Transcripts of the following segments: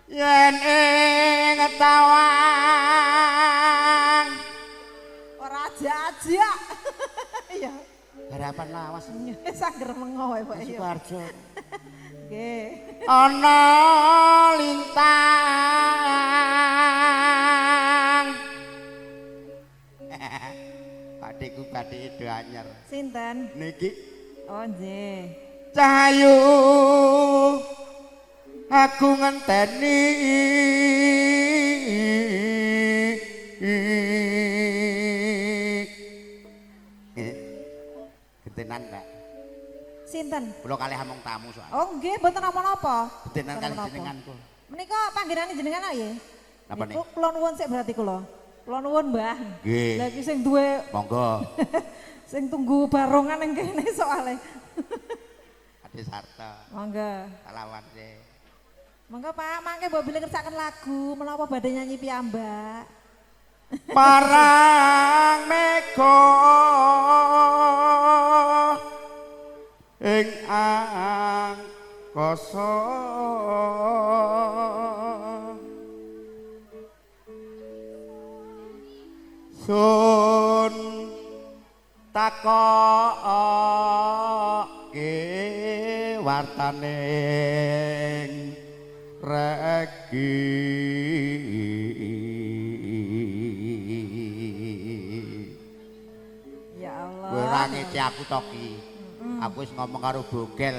yen ing tawang ora jajak ya harapan lawas sanger mengo wae Pak ya Sukoharjo nggih ana lintang Pakdeku bathike do anyar sinten niki oh nggih cahayu aku ngenteni gentenan Mbak sinten kula kalih amung tamu soal oh nggih mboten napa-napa gentenan kalih jenenganku menika panggenane jenengan nggih napa nih kula nuwun sik berarti kula nuwun Mbah nggih lha iki sing duwe monggo sing tunggu barongan ning kene soalé Ade Sarta monggo lawan sih monggo Pak mangke mbok bilih ngersaken lagu menapa badhe nyanyi piyambak marang mega ing angkasa sun takoke wartaning regi ya Allah ora ngece aku toki aku wis ngomong karo Bogel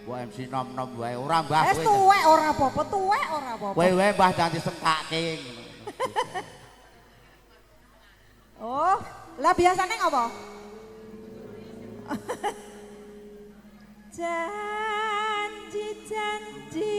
mbok MC nom-nom wae ora Mbah wis tuwek ora apa-apa tuwek ora apa-apa kowe wae Mbah ganti sengkake oh lah biasane apa janji-janji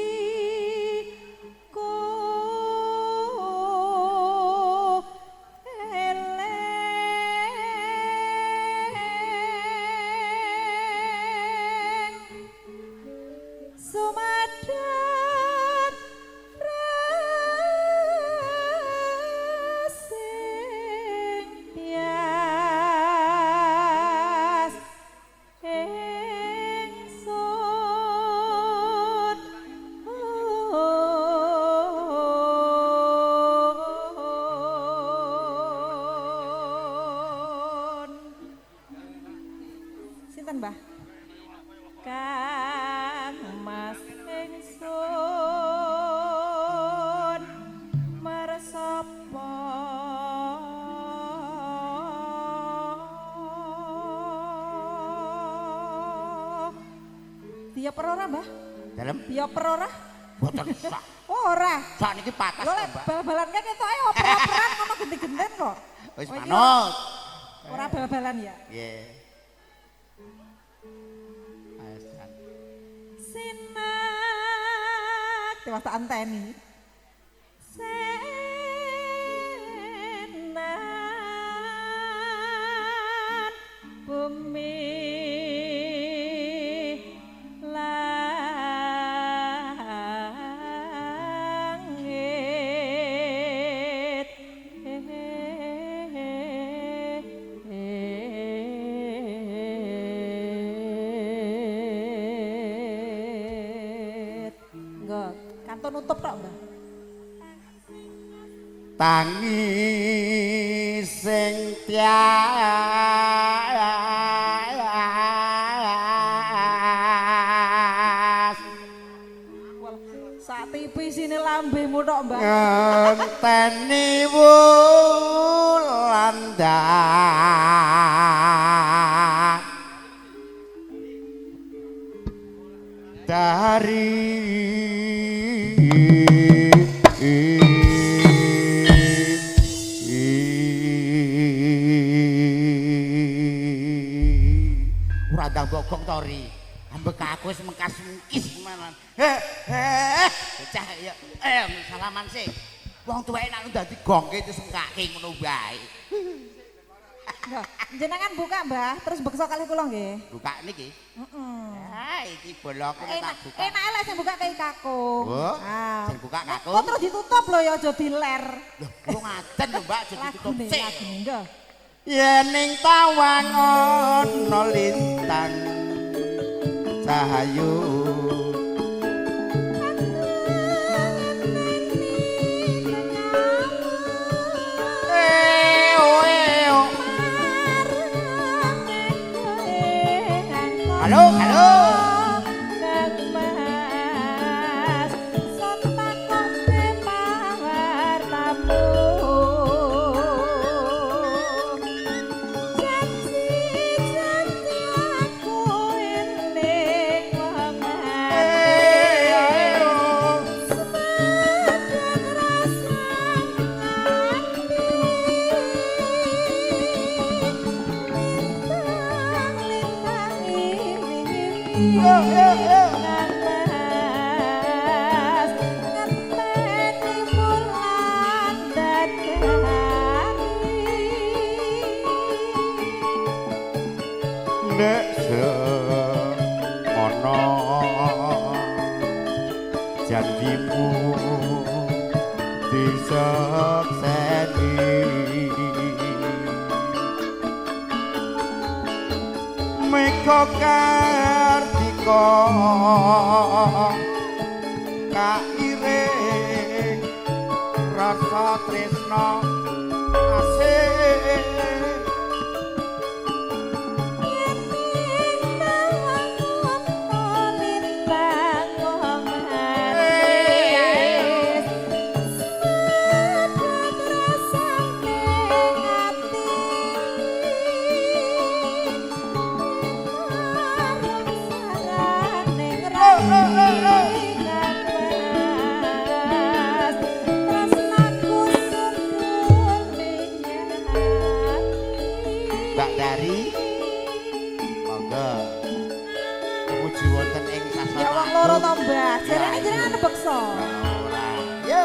sinten Mbah Kang Mas ingsun marsapa dia perora Mbah dalem dia perora boten sak ora sakniki patas lho Mbak bal-balan kan ketoke oper-operan ngono genti-genten kok wis manut ora bal-balan ya nggih sinak tewas tak anteni senan bumi langit enggak kanton nutup tok Mbak tangi sing tias sak tipi sini lambemu tok Mbak ngenteni wulandang dari ndang bokong tori. Ambek aku wis mengkas-mengkis manan. Bocah ya salaman sih. Wong tuweke nek dadi gongke terus ngkake ngono wae. Jenengan buka, Mbah, terus beksa kalih kula nggih. Buka niki. Heeh. Ha iki bolok tak buka. Enak lek sing buka kaya kakung. Oh, Ah. sing buka kakung. Kok terus ditutup lho ya aja diler. Lho, kok ngaten lho Mbak, jadi tutup sik. Lagune nggih. Yening tawang ana lintang cahayu halo halo nek semono janjimu disekseni meka kartika kairing rasa tresna asih Mbak Dari monggo muji wonten ing sasana Ya wong loro to, Mbah. Jarene jenengan beksa. ora yo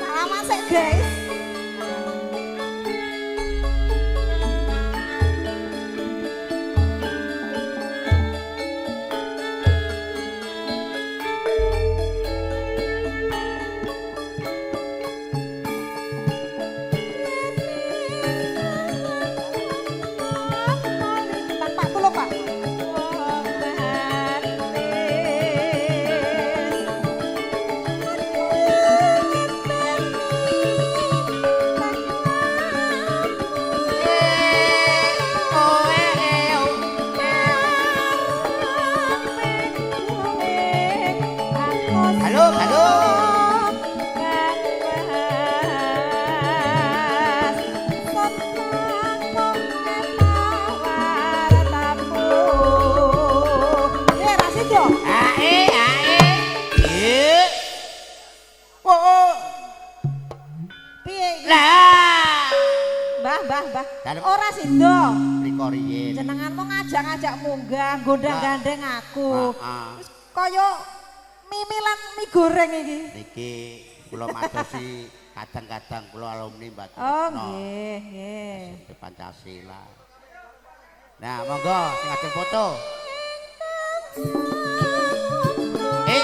Salaman sik, guys. Pak tulung, Pak. halo halo ae ye oh Piye iki? lah Mbah. Dalem. Ora sido. riko riyin Jenengan mau ngajak-ngajak munggah, gondang-gandeng aku. ah Wis kaya mimilan mie goreng iki. niki kula madosi kadang-kadang kula alumni Mbak Oh, Tresno. nggih. Pancasila. Nah, monggo sing ajeng foto. Eh.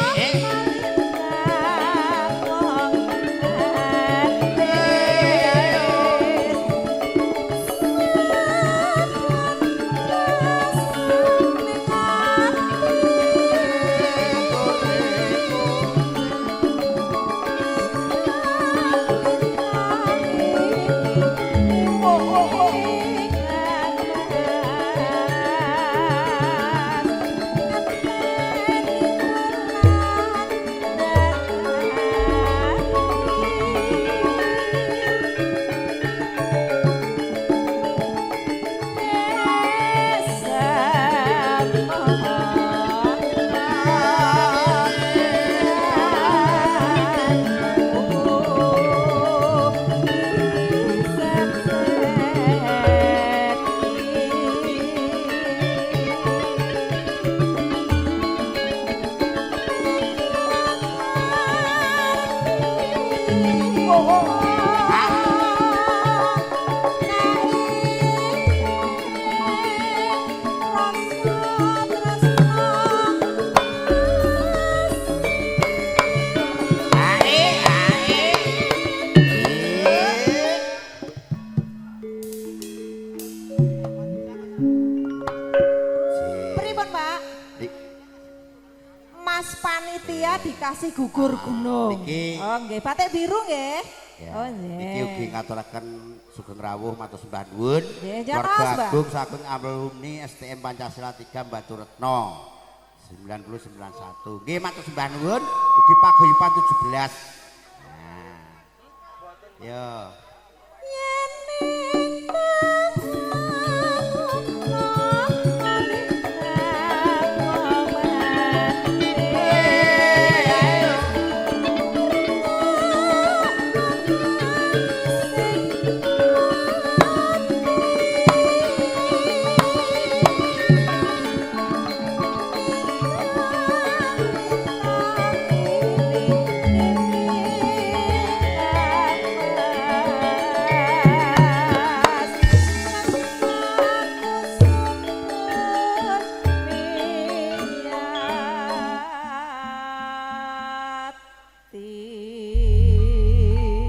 panitia dikasih gugur gunung. Niki. Oh nggih, batik biru nggih. Ya, Oh nggih. Iki ugi ngaturaken sugeng rawuh matur sembah nuwun. Nggih, Keluarga nyatos, Mbak. agung saking alumni STM Pancasila 3 Batu Retno 9091. Nggih matur sembah nuwun ugi paguyuban 17. Nah. Yo.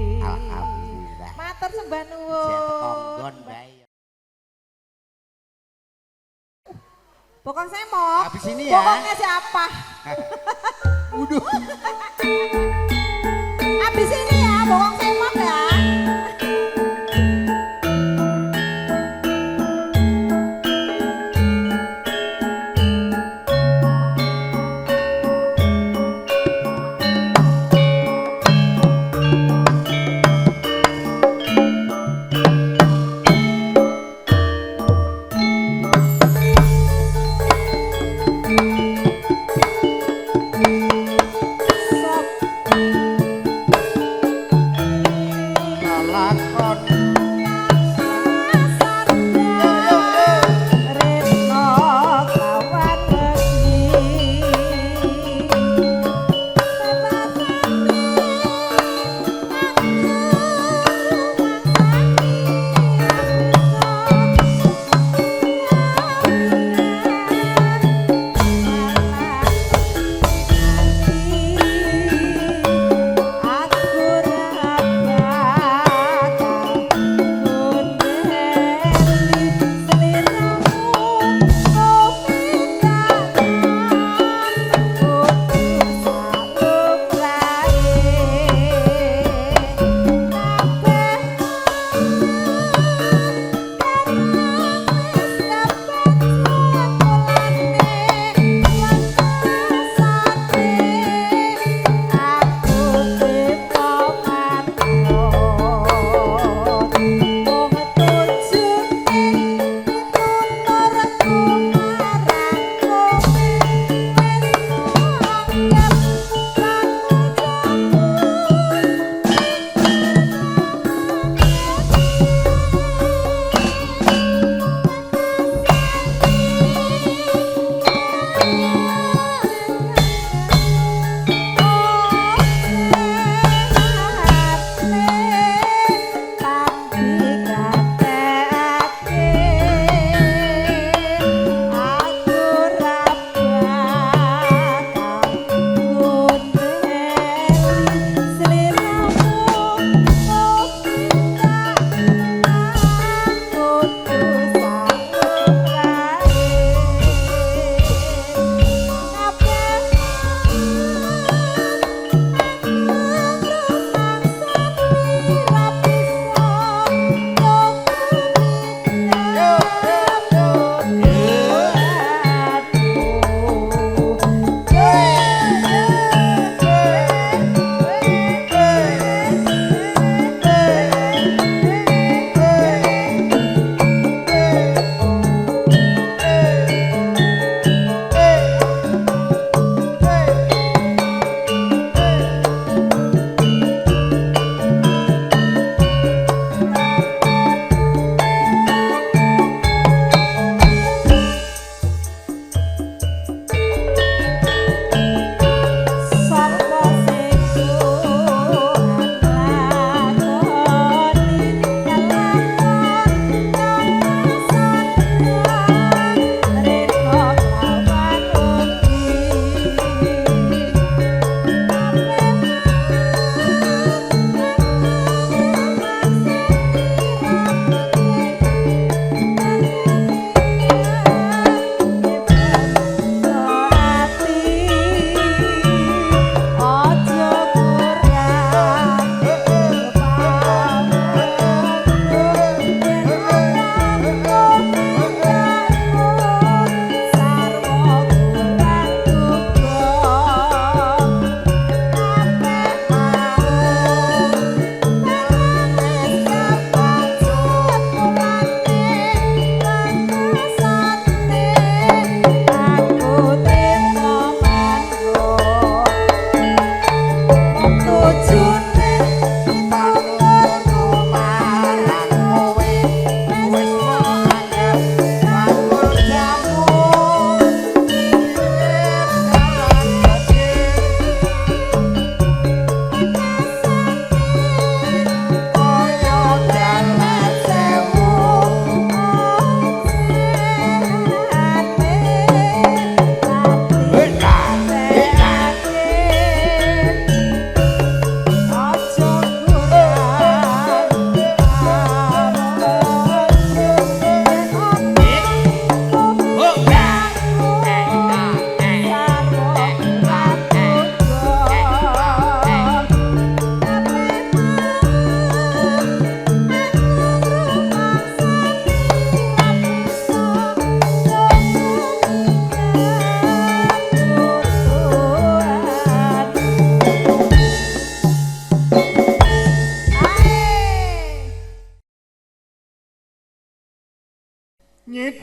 Alhamdulillah. Matur sembah Jet nuwun. konggon bae. Bokong semok. Habis ini ya. Bokongnya siapa? Waduh. Habis ini ya, bokong semok ya. Sok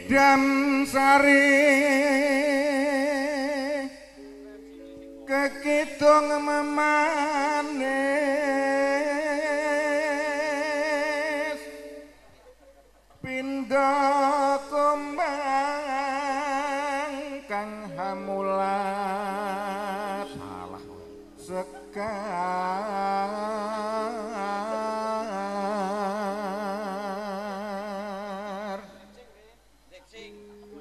Nyidam sari kekidung memanis pindha kumbang kang hamulat salah sekar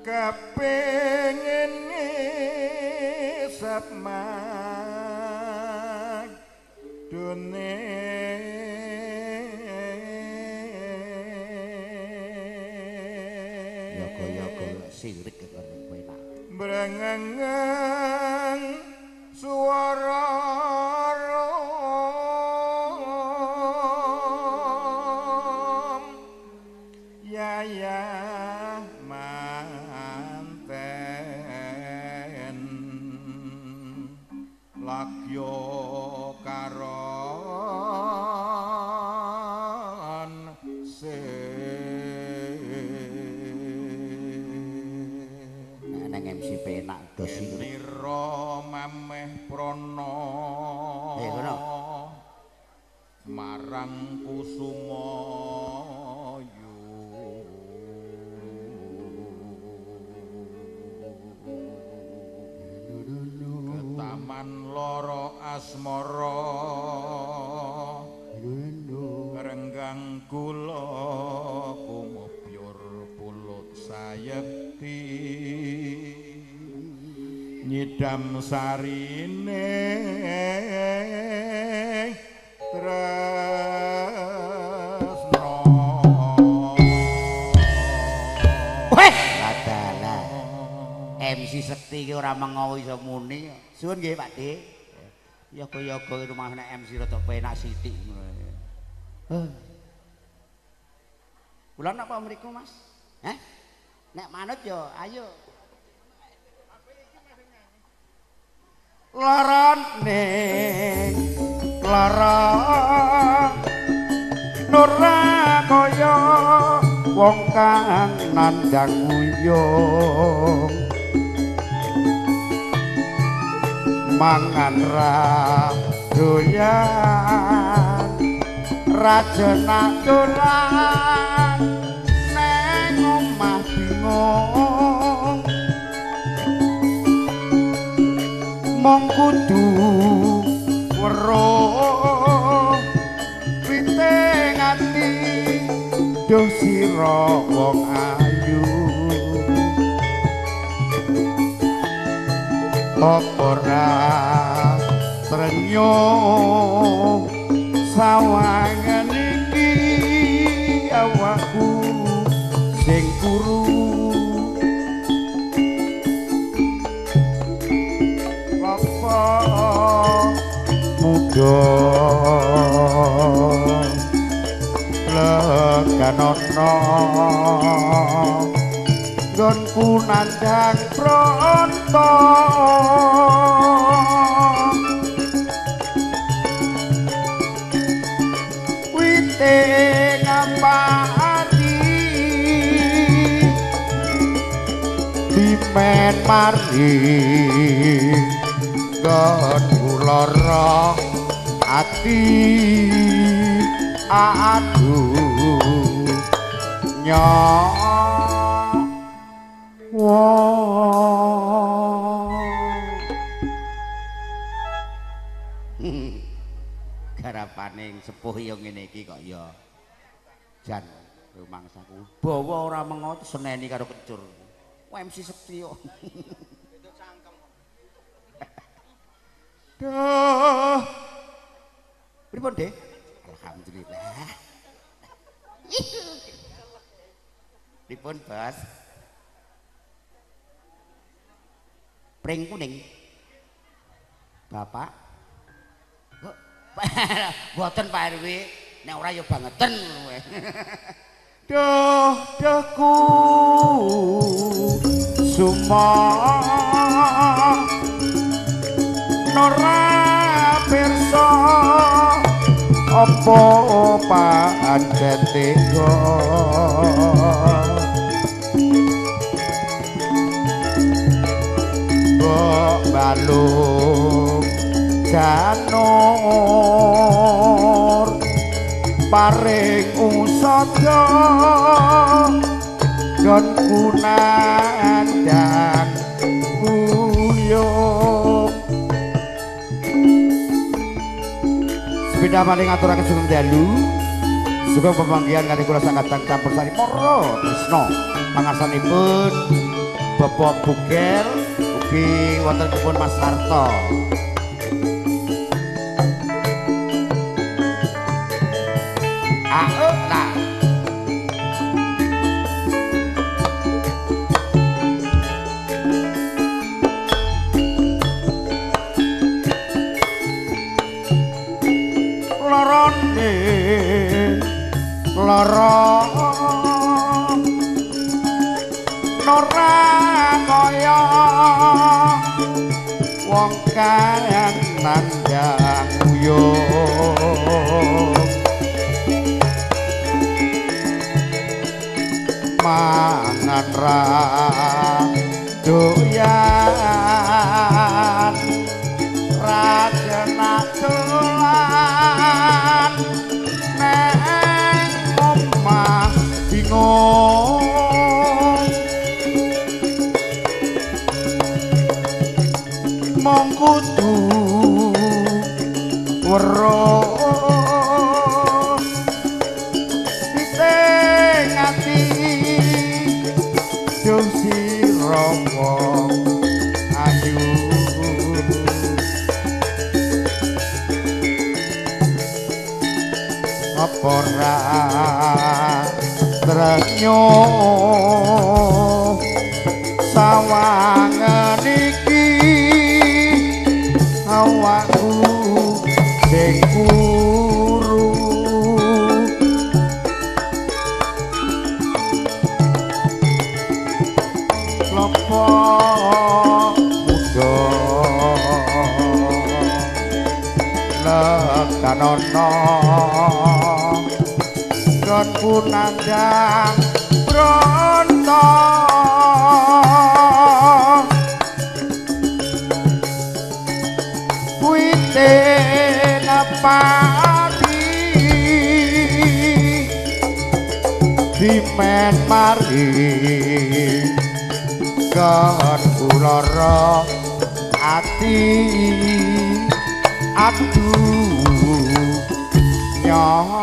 kepengin ngisap madune yoga-yoga sirik karo penak brengeng swara rom ya manten lagya karon nang MC penak dos Nira mameh prana ngono marang Kusumayu ketaman loro asmara renggang kula kumupyur pulut sayekti nyidam sarine tresno weh adalah MC Sekti iki ora mengawu iso muni suwun nggih Pak De yoga-yoga rumah nek MC rada penak sithik kula napa mriku Mas nek manut yo ayo laran ning laran nora kaya wong kang nandang uyung mangan ra doyan rajana dolan neng omah bingung mong kudu weruh piting ati duh sira wong ayu ora trenyong sawangan iki awakku sing kuru muda leganono nggonku nandhang pronto wite ngampati dimen mari nggonku lara ati aduh nyawa garapaning sepuh yo ngene iki kok ya jan rumangsaku bawa ora mengo seneni karo kecur MC Sekti yo duh pripun Dek alhamdulillah pripun Bos pring kuning Bapak kok mboten Pak RW nek ora ya bangeten duhku sumah nora pirsa apa pancen tega balung janur paring usada nggon kunandang uyung sepeda maling aturake Sugeng Dalu Sugeng pemanggihan kali kula sangatang campur sari Mara Tresna pangarsanipun Bapak Buger ugi wontenipun Mas Harto lah lorone lara ora kaya wong kang nandang uyung mangan ra doyan rajana dolan neng omah bingung mong kudu weruh sing ati jung sira wong ayu apa ra tresno sawangen iki awakku sing kuru lopo muda lekanono kon punandang bronto pati dimen mari kan ulara ati aduh nyawa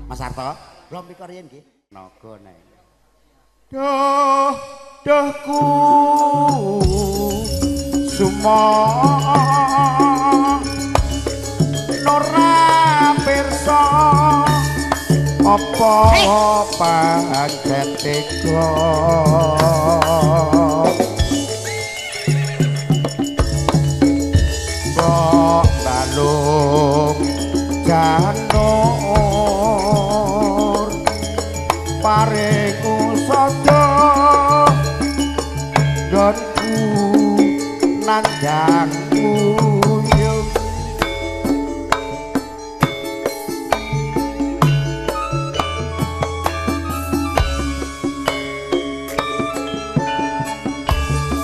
Mas Harto lho mriko riyen nggih naga nek dahku semua ora pirsa apa pancet tega kok balung janur pareku sada gonku nandang uyung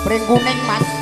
pring kuning Mas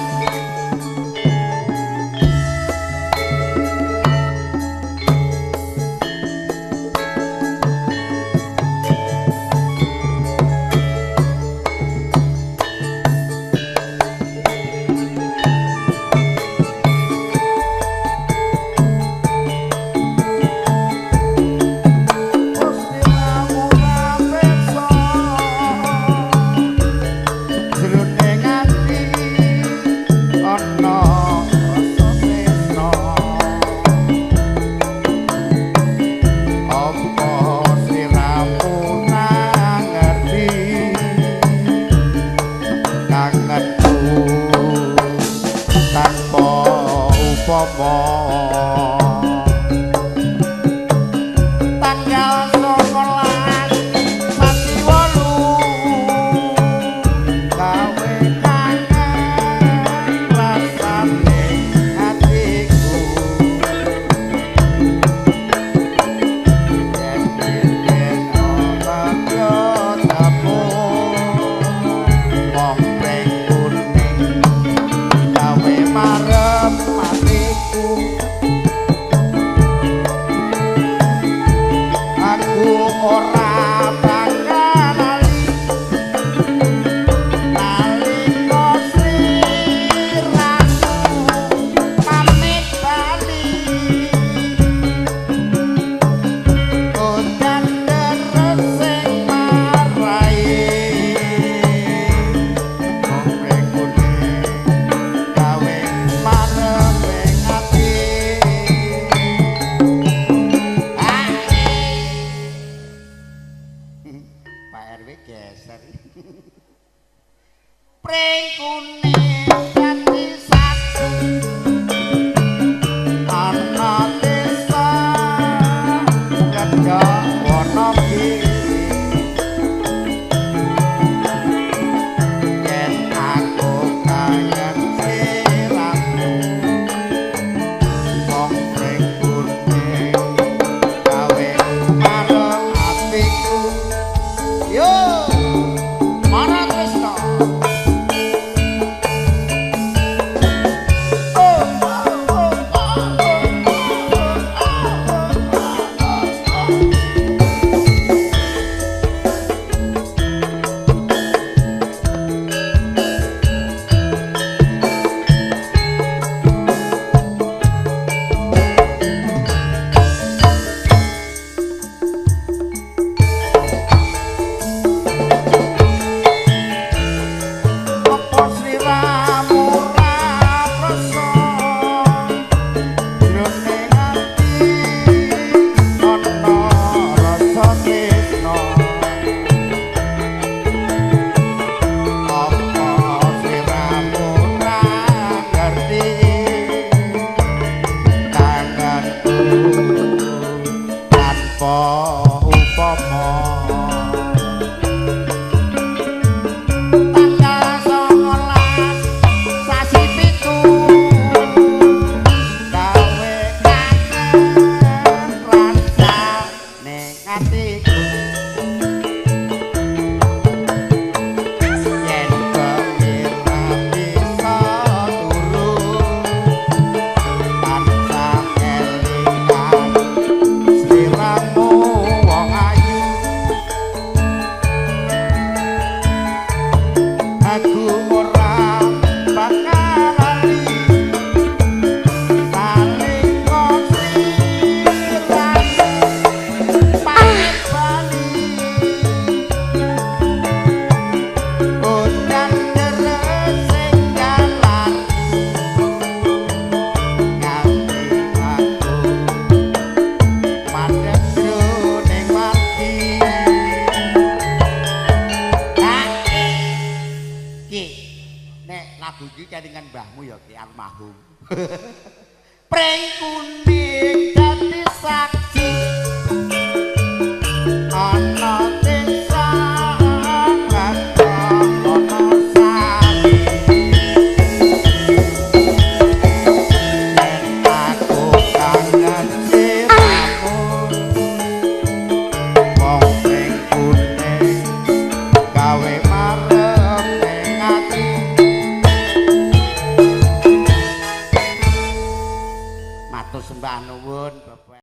ora bakal lali nalika sliramu pamit bali udan deres sing marai ngombe gawe mareng ati Pak RW geser pring kuning dadi satu ana desa gada wana kiri yen aku kayan siramu wong pring kuning gawe mareng atiku yo mana Trisno apa sliramu ra krasa jroning ati ana rasa tresno apa sliramu ra ngerti tanganku tanpa upama tanggal 19 sasi pitu gawe kangen rasa ning atiku yen kemira bisa turu tansah kelingan sliramu wong ayu aku ora bakal lali nalika sliramu pamit bali udan deres sing jalan nganti aku mandeg jroning mati Ki, nek lagu iki kelingan mbahmu ya Ki almarhum. Pring kuning dadi sak